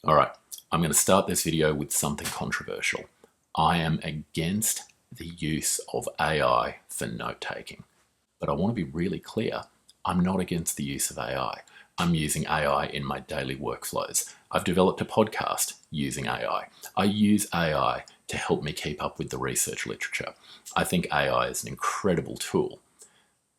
All right, I'm going to start this video with something controversial. I am against the use of AI for note-taking, but I want to be really clear. I'm not against the use of AI. I'm using AI in my daily workflows. I've developed a podcast using AI. I use AI to help me keep up with the research literature. I think AI is an incredible tool.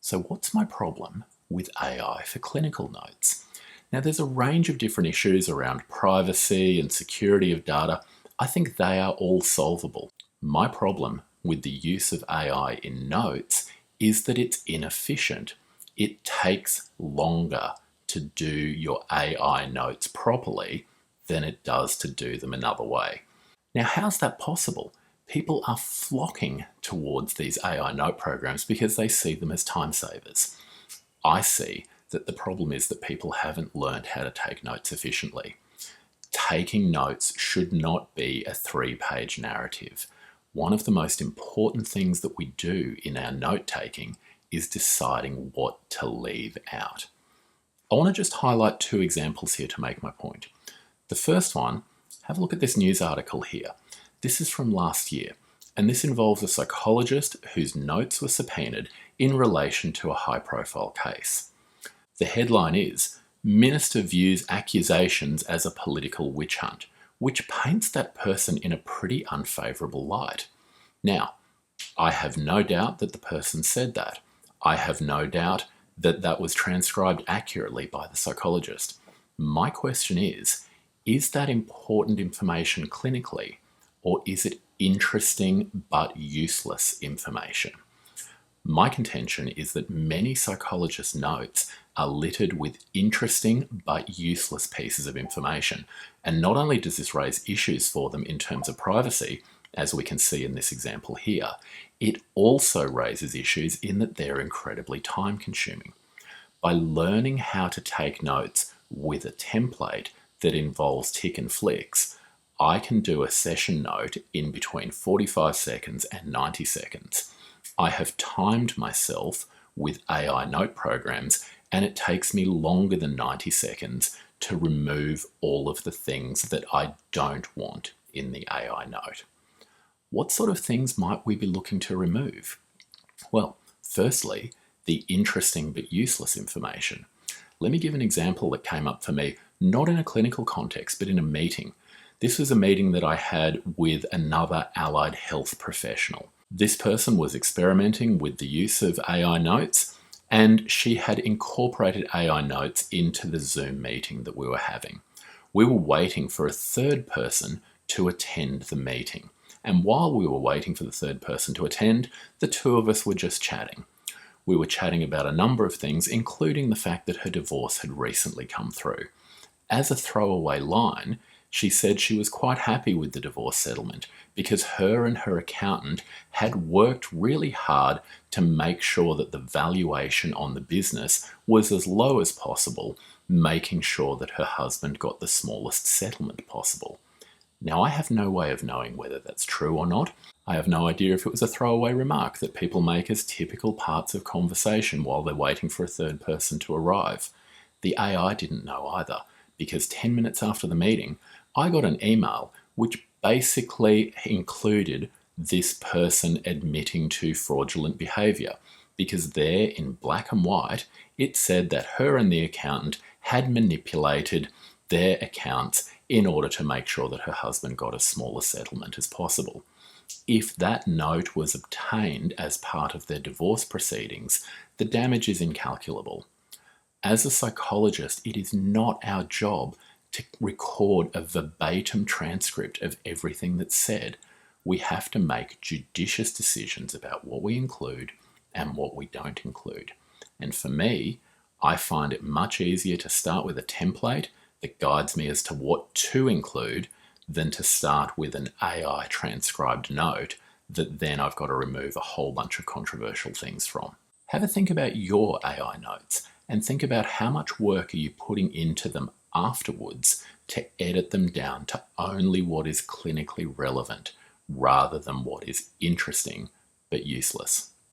So what's my problem with AI for clinical notes? Now, there's a range of different issues around privacy and security of data. I think they are all solvable. My problem with the use of AI in notes is that it's inefficient. It takes longer to do your AI notes properly than it does to do them another way. Now, how's that possible? People are flocking towards these AI note programs because they see them as time savers. I see that the problem is that people haven't learned how to take notes efficiently. Taking notes should not be a 3-page narrative. One of the most important things that we do in our note-taking is deciding what to leave out. I want to just highlight 2 examples here to make my point. The first one, have a look at this news article here. This is from last year, and this involves a psychologist whose notes were subpoenaed in relation to a high-profile case. The headline is, "Minister views accusations as a political witch hunt," which paints that person in a pretty unfavourable light. Now, I have no doubt that the person said that. I have no doubt that that was transcribed accurately by the psychologist. My question is that important information clinically, or is it interesting but useless information? My contention is that many psychologists' notes are littered with interesting but useless pieces of information. And not only does this raise issues for them in terms of privacy, as we can see in this example here, it also raises issues in that they're incredibly time-consuming. By learning how to take notes with a template that involves tick and flicks, I can do a session note in between 45 seconds and 90 seconds. I have timed myself with AI note programs, and it takes me longer than 90 seconds to remove all of the things that I don't want in the AI note. What sort of things might we be looking to remove? Well, firstly, the interesting but useless information. Let me give an example that came up for me, not in a clinical context, but in a meeting. This was a meeting that I had with another allied health professional. This person was experimenting with the use of AI notes, and she had incorporated AI notes into the Zoom meeting that we were having. We were waiting for a third person to attend the meeting. And while we were waiting for the third person to attend, the 2 of us were just chatting. We were chatting about a number of things, including the fact that her divorce had recently come through. As a throwaway line, she said she was quite happy with the divorce settlement because her and her accountant had worked really hard to make sure that the valuation on the business was as low as possible, making sure that her husband got the smallest settlement possible. Now, I have no way of knowing whether that's true or not. I have no idea if it was a throwaway remark that people make as typical parts of conversation while they're waiting for a third person to arrive. The AI didn't know either, because 10 minutes after the meeting, I got an email which basically included this person admitting to fraudulent behaviour, because there in black and white, it said that her and the accountant had manipulated their accounts in order to make sure that her husband got as small a settlement as possible. If that note was obtained as part of their divorce proceedings, the damage is incalculable. As a psychologist, it is not our job to record a verbatim transcript of everything that's said. We have to make judicious decisions about what we include and what we don't include. And for me, I find it much easier to start with a template that guides me as to what to include than to start with an AI transcribed note that then I've got to remove a whole bunch of controversial things from. Have a think about your AI notes and think about how much work are you putting into them afterwards to edit them down to only what is clinically relevant rather than what is interesting but useless.